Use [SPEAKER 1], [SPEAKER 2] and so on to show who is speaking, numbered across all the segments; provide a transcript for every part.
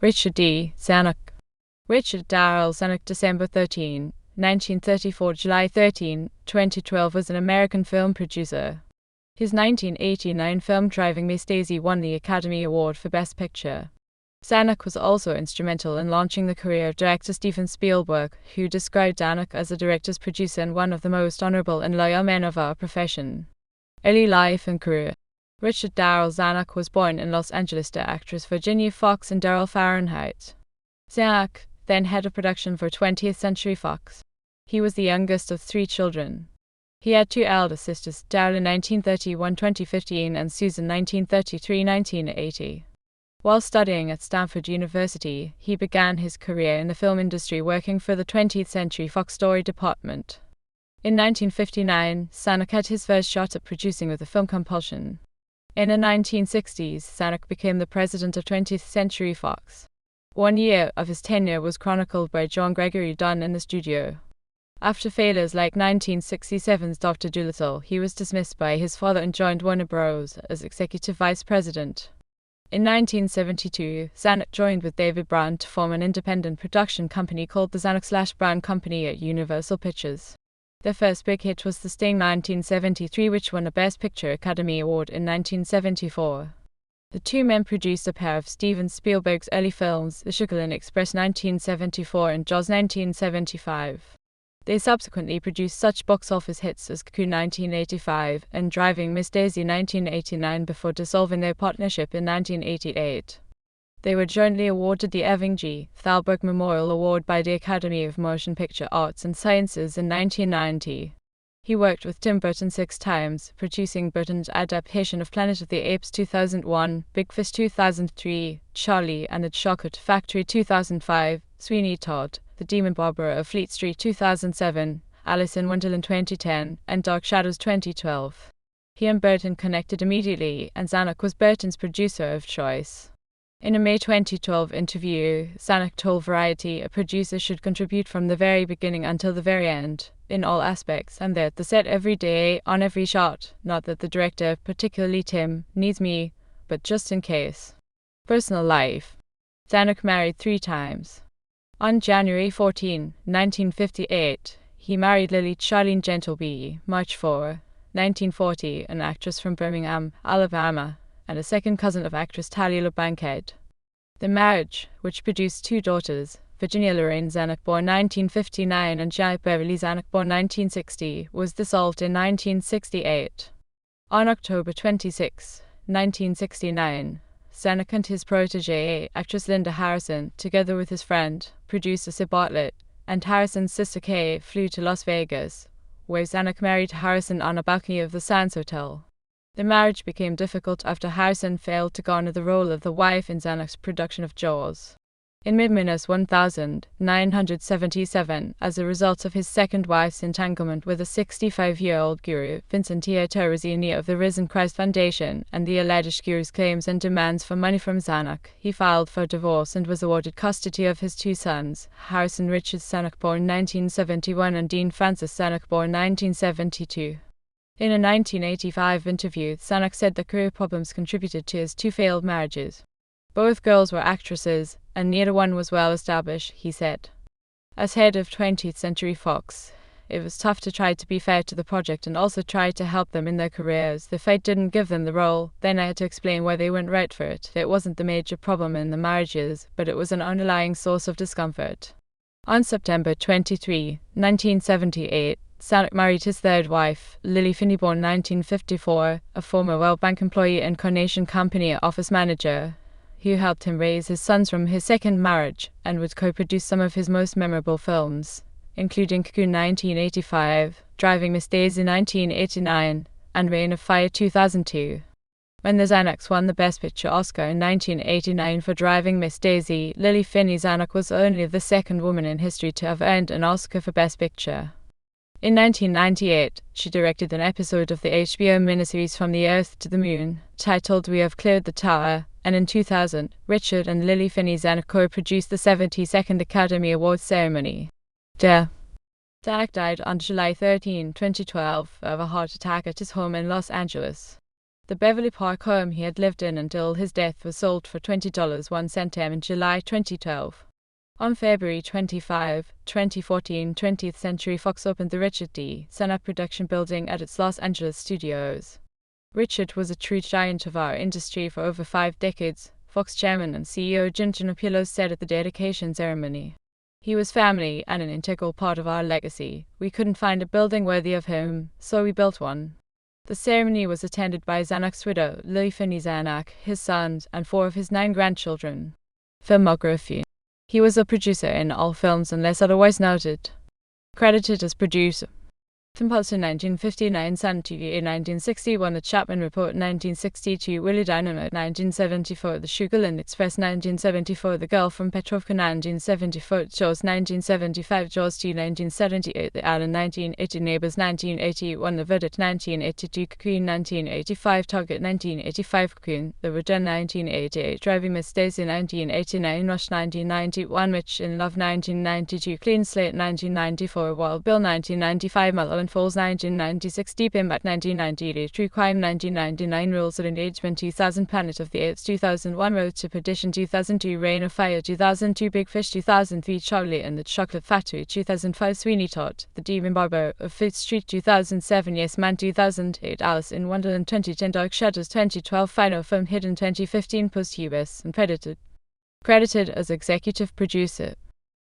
[SPEAKER 1] Richard D. Zanuck. Richard Darryl Zanuck, December 13, 1934 – July 13, 2012, was an American film producer. His 1989 film Driving Miss Daisy won the Academy Award for Best Picture. Zanuck was also instrumental in launching the career of director Steven Spielberg, who described Zanuck as a director's producer and one of the most honorable and loyal men of our profession. Early life and career. Richard Darryl Zanuck was born in Los Angeles to actress Virginia Fox and Darryl Fahrenheit. Zanuck, then head of production for 20th Century Fox. He was the youngest of 3 children. He had 2 elder sisters, Darryl in 1931-2015 and Susan 1933-1980. While studying at Stanford University, he began his career in the film industry working for the 20th Century Fox story department. In 1959, Zanuck had his first shot at producing with the film Compulsion. In the 1960s, Zanuck became the president of 20th Century Fox. 1 year of his tenure was chronicled by John Gregory Dunn in the studio. After failures like 1967's Dr. Dolittle, he was dismissed by his father and joined Warner Bros. As executive vice president. In 1972, Zanuck joined with David Brown to form an independent production company called the Zanuck/Brown Company at Universal Pictures. Their first big hit was The Sting 1973, which won a Best Picture Academy Award in 1974. The 2 men produced a pair of Steven Spielberg's early films, The Sugarland Express 1974 and Jaws 1975. They subsequently produced such box office hits as Cocoon 1985 and Driving Miss Daisy 1989 before dissolving their partnership in 1988. They were jointly awarded the Irving G. Thalberg Memorial Award by the Academy of Motion Picture Arts and Sciences in 1990. He worked with Tim Burton 6 times, producing Burton's adaptation of Planet of the Apes 2001, Big Fish 2003, Charlie and the Chocolate Factory 2005, Sweeney Todd, The Demon Barber of Fleet Street 2007, Alice in Wonderland 2010, and Dark Shadows 2012. He and Burton connected immediately, and Zanuck was Burton's producer of choice. In a May 2012 interview, Zanuck told Variety a producer should contribute from the very beginning until the very end, in all aspects, and they're at the set every day, on every shot, not that the director, particularly Tim, needs me, but just in case. Personal life. Zanuck married 3 times. On January 14, 1958, he married Lily Charlene Gentleby, March 4, 1940, an actress from Birmingham, Alabama, and a second cousin of actress Talia Bankhead. The marriage, which produced 2 daughters, Virginia Lorraine Zanuck, born 1959, and Janet Beverly Zanuck, born 1960, was dissolved in 1968. On October 26, 1969, Zanuck and his protégée, actress Linda Harrison, together with his friend, producer Sid Bartlett, and Harrison's sister Kay, flew to Las Vegas, where Zanuck married Harrison on a balcony of the Sands Hotel. The marriage became difficult after Harrison failed to garner the role of the wife in Zanuck's production of Jaws. In mid-1977, as a result of his second wife's entanglement with a 65-year-old guru, Vincentia Terrazzini of the Risen Christ Foundation, and the alleged guru's claims and demands for money from Zanuck, he filed for divorce and was awarded custody of his 2 sons, Harrison Richard Zanuck, born 1971, and Dean Francis Zanuck, born 1972. In a 1985 interview, Zanuck said that career problems contributed to his 2 failed marriages. Both girls were actresses, and neither one was well established, he said. As head of 20th Century Fox, it was tough to try to be fair to the project and also try to help them in their careers. If I didn't give them the role, then I had to explain why they weren't right for it. It wasn't the major problem in the marriages, but it was an underlying source of discomfort. On September 23, 1978, Zanuck married his 3rd wife, Lily Finney, born 1954, a former World Bank employee and Carnation Company office manager, who helped him raise his sons from his second marriage and would co-produce some of his most memorable films, including Cocoon 1985, Driving Miss Daisy 1989, and Reign of Fire 2002. When the Zanucks won the Best Picture Oscar in 1989 for Driving Miss Daisy, Lily Finney Zanuck was only the 2nd woman in history to have earned an Oscar for Best Picture. In 1998, she directed an episode of the HBO miniseries From the Earth to the Moon, titled We Have Cleared the Tower, and in 2000, Richard and Lily Finney Zanuck co-produced the 72nd Academy Awards ceremony. Death. Zanuck died on July 13, 2012, of a heart attack at his home in Los Angeles. The Beverly Park home he had lived in until his death was sold for $20.01 in July 2012. On February 25, 2014, 20th Century Fox opened the Richard D. Zanuck production building at its Los Angeles studios. Richard was a true giant of our industry for over 5 decades, Fox chairman and CEO Jim Giannopoulos said at the dedication ceremony. He was family and an integral part of our legacy. We couldn't find a building worthy of him, so we built one. The ceremony was attended by Zanuck's widow, Lily Finney Zanuck, his sons, and 4 of his 9 grandchildren. Filmography. He was a producer in all films unless otherwise noted. Credited as producer. Filmpulse 1959, Sun TV 1961, The Chapman Report 1962, Willie Dynamite 1974, The Sugarland Express 1974, The Girl from Petrovka 1974, Jaws 1975, Jaws 2 1978, The Island 1980, Neighbors 1981, The Verdict 1982, Cocoon 1985, Target 1985, Cocoon, The Return 1988, Driving Miss Daisy 1989, Rush 1991, Rich in Love 1992, Clean Slate 1994, Wild Bill 1995, Mulholland Falls 1996, Deep Impact 1998, True Crime 1999, Rules of Engagement 2000, Planet of the Apes 2001, Road to Perdition 2002, Reign of Fire 2002, Big Fish 2003, Charlie and the Chocolate Factory 2005, Sweeney Todd, The Demon Barber of Fifth Street 2007, Yes Man 2008, Alice in Wonderland 2010, Dark Shadows 2012, Final Film Hidden 2015, Posthumous and Credited. Credited as executive producer.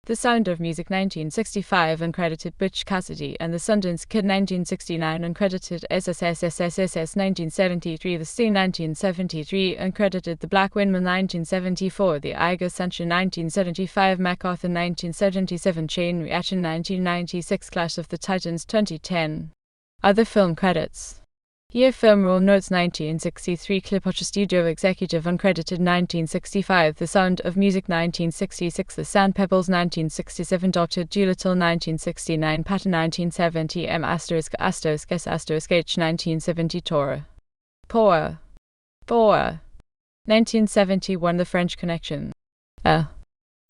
[SPEAKER 1] The Sound of Music 1965 uncredited Butch Cassidy and the Sundance Kid 1969 uncredited SSSSSSS 1973 The Sting 1973 uncredited The Black Windman 1974 The Eiger Sancho 1975 MacArthur 1977 Chain Reaction 1996 Clash of the Titans 2010. Other film credits. Year Film Roll Notes 1963 Clipwatcher Studio Executive uncredited 1965 The Sound of Music 1966 The Sand Pebbles 1967 Dr. Dolittle 1969 Patton 1970 M***************** H 1970 Torah. Poa. 1971 The French Connection.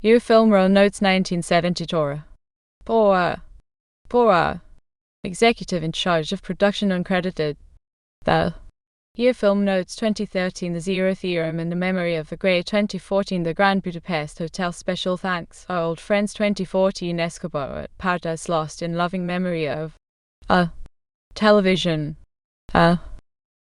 [SPEAKER 1] Year Film Roll Notes 1970 Torah. Poa. Executive in charge of production uncredited. The Year Film Notes 2013 The Zero Theorem in the Memory of the Great 2014 The Grand Budapest Hotel Special Thanks Our Old Friends 2014 Escobar at Paradise Lost in Loving Memory of Television